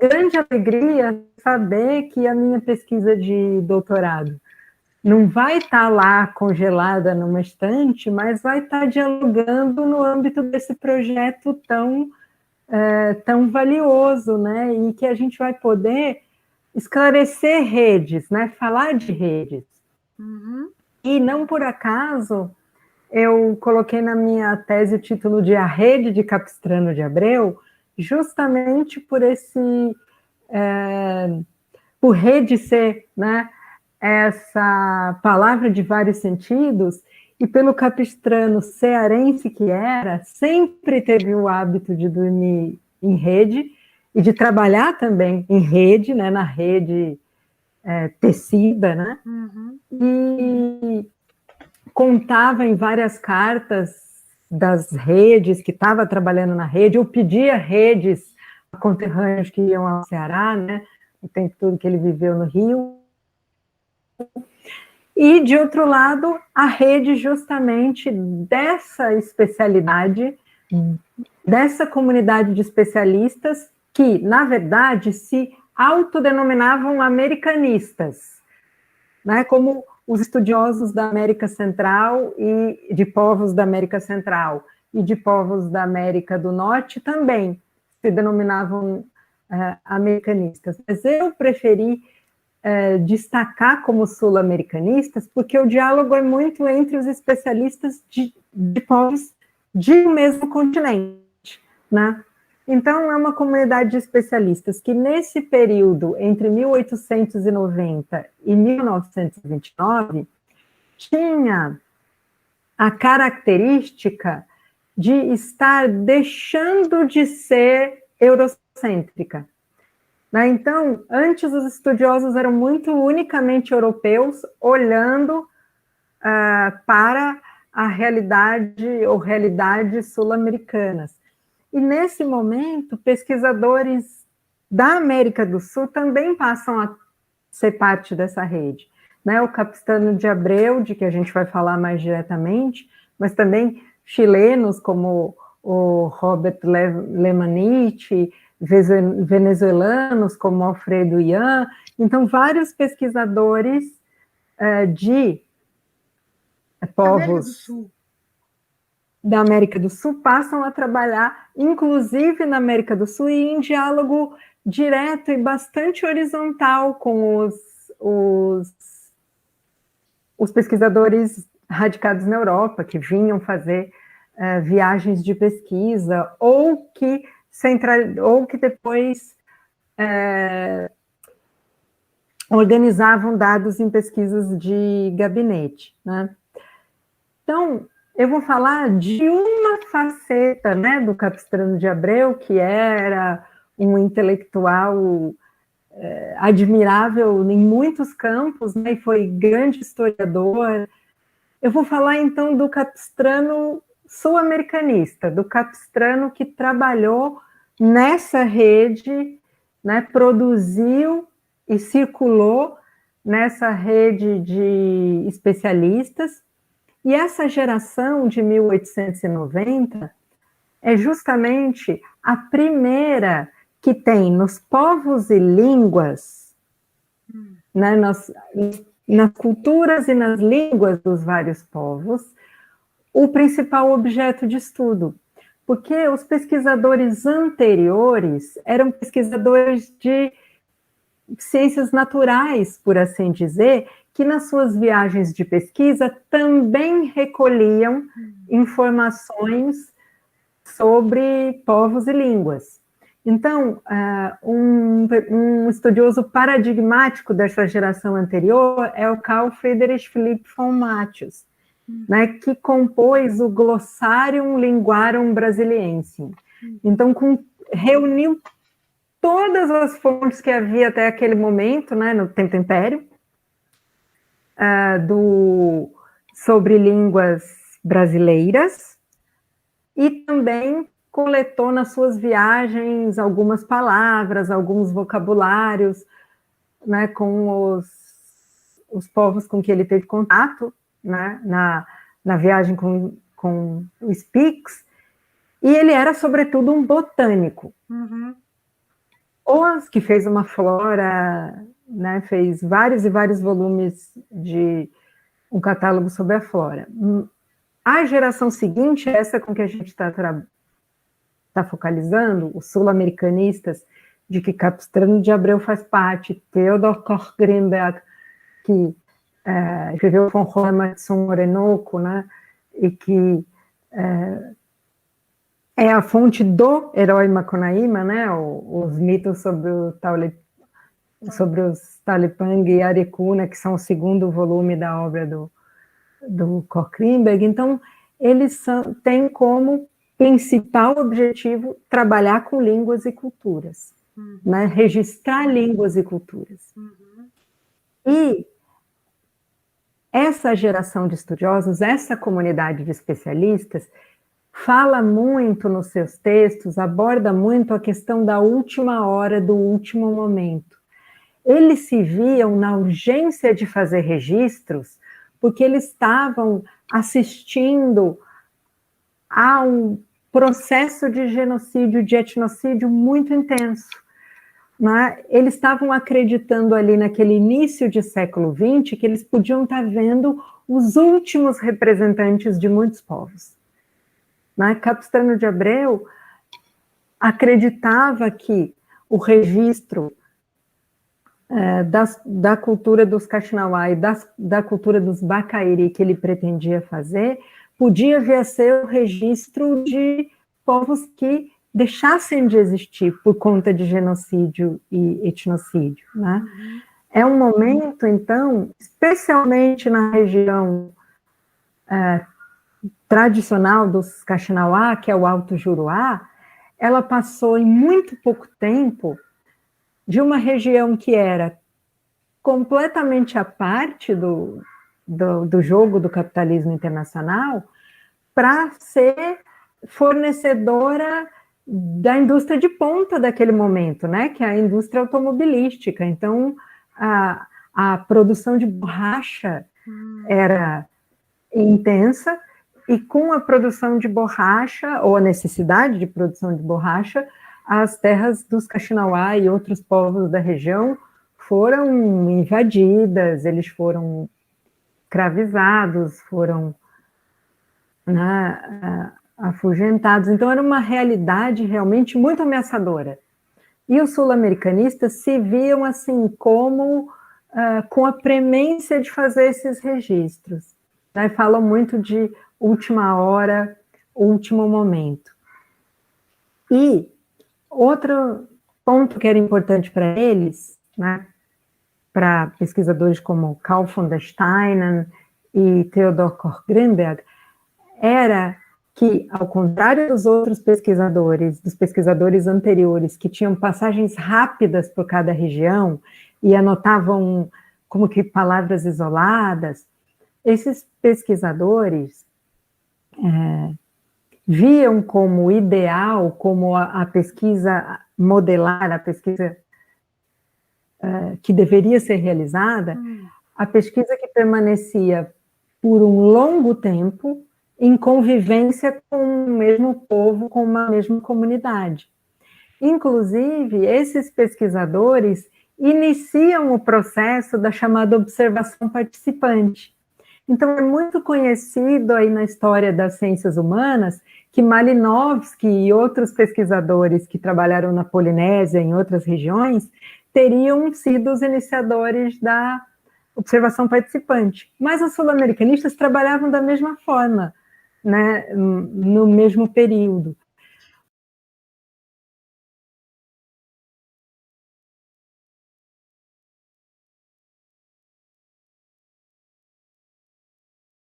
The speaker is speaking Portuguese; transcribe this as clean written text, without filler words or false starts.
grande alegria saber que a minha pesquisa de doutorado não vai estar lá congelada numa estante, mas vai estar dialogando no âmbito desse projeto tão valioso, né? E que a gente vai poder esclarecer redes, né? Falar de redes. Uhum. E não por acaso eu coloquei na minha tese o título de A Rede de Capistrano de Abreu, justamente por rede ser, né, essa palavra de vários sentidos, e pelo capistrano cearense que era, sempre teve o hábito de dormir em rede e de trabalhar também em rede, né, na rede tecida, né? Uhum. E contava em várias cartas das redes, que estava trabalhando na rede, ou pedia redes a conterrâneos que iam ao Ceará, né? O tempo todo que ele viveu no Rio. E, de outro lado, a rede justamente dessa especialidade, dessa comunidade de especialistas que, na verdade, se autodenominavam americanistas, né? Como os estudiosos da América Central e de povos da América Central e de povos da América do Norte também se denominavam americanistas. Mas eu preferi destacar como sul-americanistas porque o diálogo é muito entre os especialistas de povos de um mesmo continente, né? Então, é uma comunidade de especialistas que, nesse período, entre 1890 e 1929, tinha a característica de estar deixando de ser eurocêntrica. Então, antes os estudiosos eram muito unicamente europeus, olhando para a realidade ou realidades sul-americanas. E, nesse momento, pesquisadores da América do Sul também passam a ser parte dessa rede. Né? O Capistrano de Abreu, de que a gente vai falar mais diretamente, mas também chilenos como o Robert Lemaniti, venezuelanos como Alfredo Yan. Então, vários pesquisadores de povos da América do Sul passam a trabalhar, inclusive na América do Sul, e em diálogo direto e bastante horizontal com os pesquisadores radicados na Europa, que vinham fazer viagens de pesquisa, ou que depois organizavam dados em pesquisas de gabinete, né? Então, eu vou falar de uma faceta, né, do Capistrano de Abreu, que era um intelectual admirável em muitos campos, né, e foi grande historiador. Eu vou falar, então, do capistrano sul-americanista, do capistrano que trabalhou nessa rede, né, produziu e circulou nessa rede de especialistas. E essa geração de 1890 é justamente a primeira que tem nos povos e línguas, né, nas culturas e nas línguas dos vários povos, o principal objeto de estudo. Porque os pesquisadores anteriores eram pesquisadores de ciências naturais, por assim dizer, que nas suas viagens de pesquisa também recolhiam informações sobre povos e línguas. Então, um estudioso paradigmático dessa geração anterior é o Carl Friedrich Philipp von Matheus, né, que compôs o Glossarium Linguarum Brasiliensium. Então, reuniu todas as fontes que havia até aquele momento, né, no Tempo Império, sobre línguas brasileiras, e também coletou nas suas viagens algumas palavras, alguns vocabulários, né, com os povos com que ele teve contato, né, na viagem com os Pix, e ele era, sobretudo, um botânico. Uhum. Oz, que fez uma flora, né, fez vários e vários volumes de um catálogo sobre a flora. A geração seguinte, essa com que a gente está focalizando, os sul-americanistas, de que Capistrano de Abreu faz parte, Theodor Koch-Grünberg, que escreveu com Juan Matson Orinoco, né, e que é a fonte do herói Macunaíma, né, os mitos sobre os Talipang e Arecuna, que são o segundo volume da obra do Koch-Grünberg. Então, eles têm como principal objetivo trabalhar com línguas e culturas, né, registrar línguas e culturas. E essa geração de estudiosos, essa comunidade de especialistas, fala muito nos seus textos, aborda muito a questão da última hora, do último momento. Eles se viam na urgência de fazer registros, porque eles estavam assistindo a um processo de genocídio, de etnocídio muito intenso. Né? Eles estavam acreditando ali naquele início de século XX que eles podiam estar vendo os últimos representantes de muitos povos. Né? Capistrano de Abreu acreditava que o registro da cultura dos Kaxinawá e da cultura dos Bacairi que ele pretendia fazer, podia vir a ser o registro de povos que deixassem de existir por conta de genocídio e etnocídio. Né? É um momento, então, especialmente na região tradicional dos Kaxinawá, que é o Alto Juruá, ela passou em muito pouco tempo de uma região que era completamente à parte do jogo do capitalismo internacional para ser fornecedora da indústria de ponta daquele momento, né, que é a indústria automobilística. Então, a produção de borracha era intensa, e com a produção de borracha, ou a necessidade de produção de borracha, as terras dos Kaxinawá e outros povos da região foram invadidas, eles foram escravizados, foram, né, afugentados. Então, era uma realidade realmente muito ameaçadora. E os sul-americanistas se viam assim como com a premência de fazer esses registros. Né? Falam muito de última hora, último momento. E outro ponto que era importante para eles, né, para pesquisadores como Carl von der Steinen e Theodor Koch-Grünberg, era que, ao contrário dos outros pesquisadores, dos pesquisadores anteriores, que tinham passagens rápidas por cada região e anotavam como que palavras isoladas, esses pesquisadores viam como ideal, como a pesquisa modelar, a pesquisa que deveria ser realizada, a pesquisa que permanecia por um longo tempo em convivência com o mesmo povo, com uma mesma comunidade. Inclusive, esses pesquisadores iniciam o processo da chamada observação participante. Então, é muito conhecido aí na história das ciências humanas que Malinowski e outros pesquisadores que trabalharam na Polinésia, em outras regiões, teriam sido os iniciadores da observação participante. Mas os sul-americanistas trabalhavam da mesma forma, né, no mesmo período.